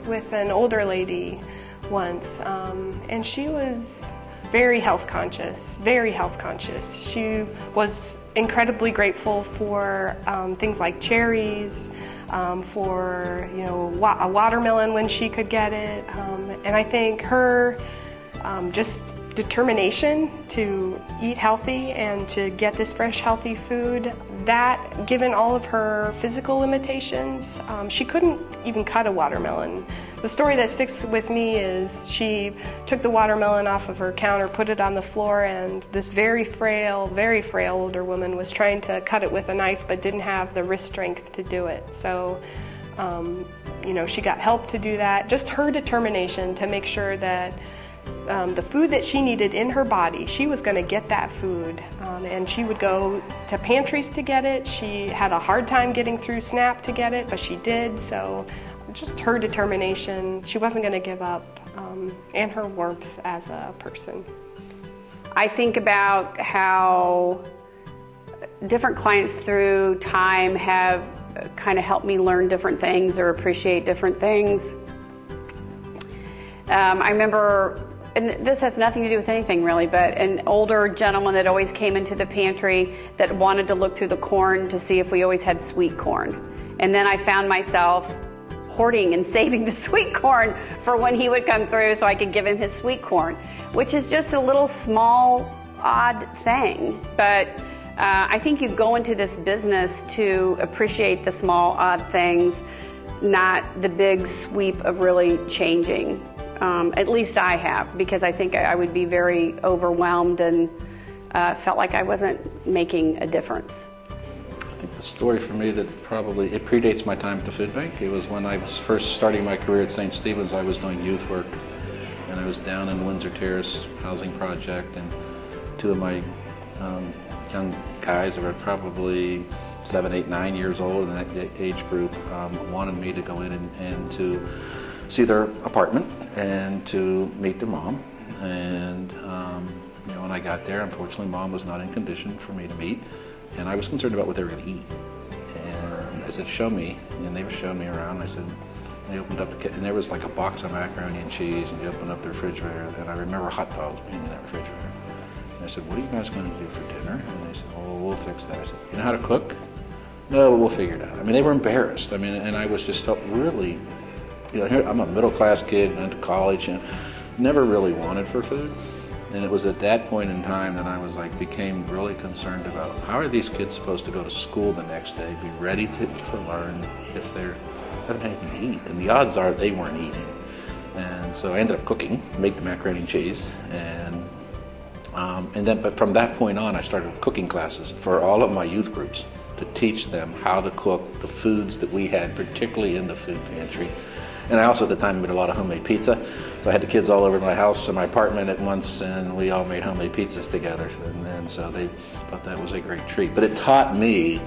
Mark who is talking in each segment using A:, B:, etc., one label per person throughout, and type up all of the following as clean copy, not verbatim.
A: with an older lady once, and she was very health conscious, very health conscious. She was incredibly grateful for things like cherries, for a watermelon when she could get it, and I think her just determination to eat healthy and to get this fresh, healthy food, that, given all of her physical limitations, she couldn't even cut a watermelon. The story that sticks with me is she took the watermelon off of her counter, put it on the floor, and this very frail older woman was trying to cut it with a knife but didn't have the wrist strength to do it. So, she got help to do that. Just her determination to make sure that the food that she needed in her body, she was going to get that food, and she would go to pantries to get it. She had a hard time getting through SNAP to get it, but she did. So just her determination, she wasn't going to give up, and her warmth as a person.
B: I think about how different clients through time have kind of helped me learn different things or appreciate different things. I remember, and this has nothing to do with anything really, but an older gentleman that always came into the pantry that wanted to look through the corn to see if we always had sweet corn. And then I found myself hoarding and saving the sweet corn for when he would come through so I could give him his sweet corn, which is just a little small, odd thing. But I think you go into this business to appreciate the small, odd things, not the big sweep of really changing. At least I have, because I think I would be very overwhelmed and felt like I wasn't making a difference.
C: I think the story for me that probably, it predates my time at the food bank. It was when I was first starting my career at St. Stephen's. I was doing youth work, and I was down in Windsor Terrace Housing Project, and two of my young guys that were probably 7, 8, 9 years old in that age group wanted me to go in and to see their apartment and to meet their mom. And when I got there, unfortunately, Mom was not in condition for me to meet, and I was concerned about what they were going to eat. And I said, "Show me," and they were showing me around. I said, they opened up the kitchen, and there was like a box of macaroni and cheese, and you open up the refrigerator, and I remember hot dogs being in that refrigerator. And I said, "What are you guys going to do for dinner?" And they said, "Oh, we'll fix that." I said, "You know how to cook?" "No, but we'll figure it out." I mean, they were embarrassed. I mean, and I was just felt really, here I'm a middle-class kid, went to college, never really wanted for food. And it was at that point in time that I was became really concerned about how are these kids supposed to go to school the next day, be ready to learn if they don't have anything to eat. And the odds are they weren't eating. And so I ended up cooking, make the macaroni and cheese, but from that point on, I started cooking classes for all of my youth groups to teach them how to cook the foods that we had, particularly in the food pantry. And I also at the time made a lot of homemade pizza. So I had the kids all over my house and my apartment at once, and we all made homemade pizzas together. And so they thought that was a great treat. But it taught me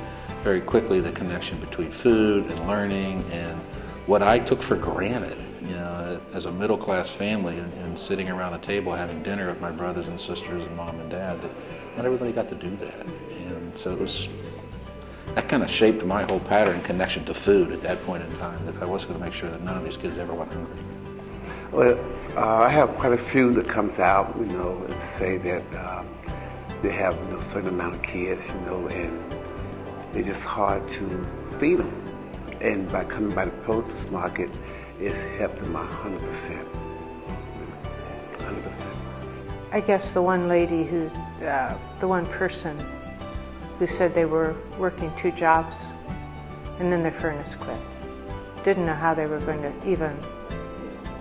C: very quickly the connection between food and learning and what I took for granted, as a middle-class family and sitting around a table having dinner with my brothers and sisters and mom and dad, that not everybody got to do that. And so that kind of shaped my whole pattern connection to food at that point in time, that I was going to make sure that none of these kids ever went hungry.
D: Well, I have quite a few that comes out, and say that they have a certain amount of kids, and it's just hard to feed them. And by coming by the produce market, it's helped them 100%. 100%.
E: I guess the one lady the one person who said they were working 2 jobs and then their furnace quit. Didn't know how they were going to even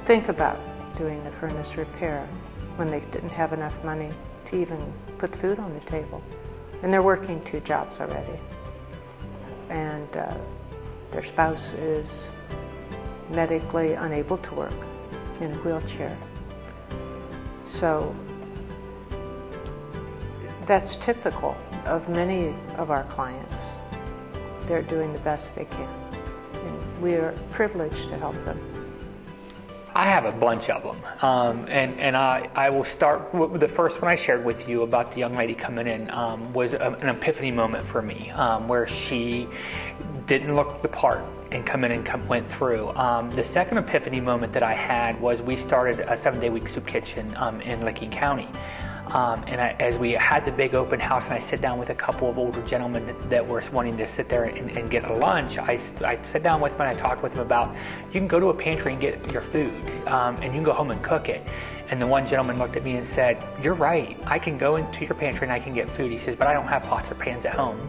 E: think about doing the furnace repair when they didn't have enough money to even put food on the table. And they're working 2 jobs already. And their spouse is medically unable to work in a wheelchair. So that's typical of many of our clients. They're doing the best they can, and we are privileged to help them.
F: I have a bunch of them, and I will start with the first one I shared with you about the young lady coming in. Was an epiphany moment for me, where she didn't look the part, and come in and went through. The second epiphany moment that I had was we started a 7-day-a-week soup kitchen in Licking County. As we had the big open house and I sit down with a couple of older gentlemen that were wanting to sit there and get a lunch, I sat down with them and I talked with them about, you can go to a pantry and get your food, and you can go home and cook it. And the one gentleman looked at me and said, you're right, I can go into your pantry and I can get food. He says, but I don't have pots or pans at home.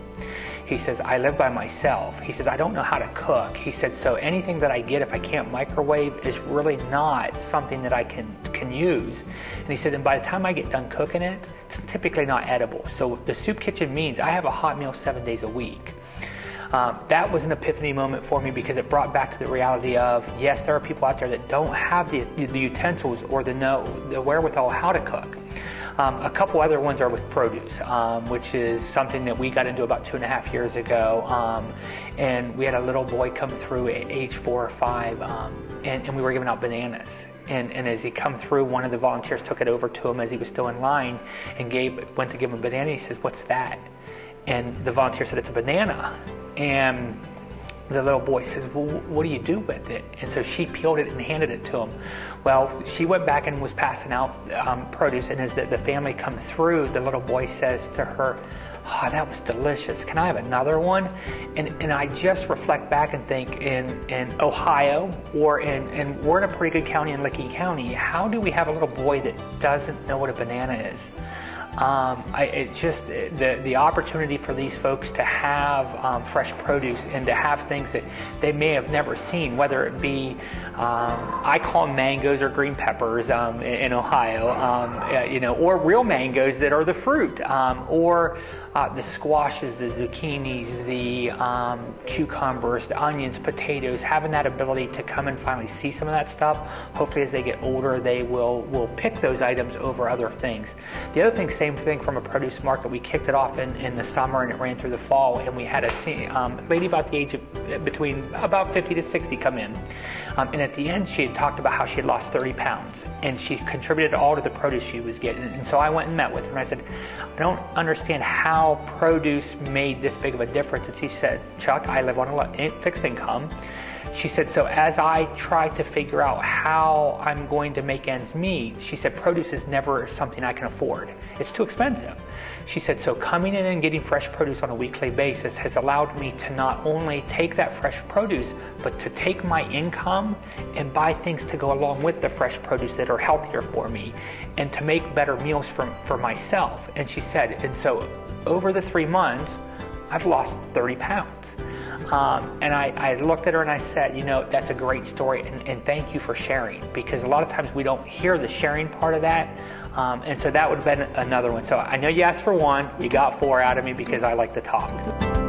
F: He says, I live by myself. He says, I don't know how to cook. He said, so anything that I get, if I can't microwave, is really not something that I can use. And he said, and by the time I get done cooking it, it's typically not edible. So the soup kitchen means I have a hot meal 7 days a week. That was an epiphany moment for me because it brought back to the reality of, yes, there are people out there that don't have the utensils or the wherewithal how to cook. A couple other ones are with produce, which is something that we got into about 2.5 years ago. And we had a little boy come through at age 4 or 5, and we were giving out bananas. And as he come through, one of the volunteers took it over to him as he was still in line and went to give him a banana. He says, what's that? And the volunteer said, it's a banana. And the little boy says, well, what do you do with it? And so she peeled it and handed it to him. Well, she went back and was passing out produce, and as the family come through, the little boy says to her, oh, that was delicious. Can I have another one? And I just reflect back and think in Ohio, or and we're in a pretty good county in Licking County, how do we have a little boy that doesn't know what a banana is? It's just the opportunity for these folks to have fresh produce and to have things that they may have never seen, whether it be, I call them mangoes or green peppers in Ohio, or real mangoes that are the fruit, or the squashes, the zucchinis, the cucumbers, the onions, potatoes, having that ability to come and finally see some of that stuff. Hopefully as they get older, they will pick those items over other things. The other thing, same thing from a produce market. We kicked it off in the summer and it ran through the fall, and we had a lady about the age of between about 50 to 60 come in. And at the end, she had talked about how she had lost 30 pounds, and she contributed all to the produce she was getting. And so I went and met with her, and I said, I don't understand how produce made this big of a difference. And she said, Chuck, I live on a fixed income. She said, so as I try to figure out how I'm going to make ends meet, she said, produce is never something I can afford. It's too expensive. She said, so coming in and getting fresh produce on a weekly basis has allowed me to not only take that fresh produce, but to take my income and buy things to go along with the fresh produce that are healthier for me, and to make better meals for myself. And she said, and so over the 3 months, I've lost 30 pounds. And I looked at her and I said, that's a great story, and thank you for sharing, because a lot of times we don't hear the sharing part of that. And so that would have been another one. So I know you asked for one, you got 4 out of me because I like to talk.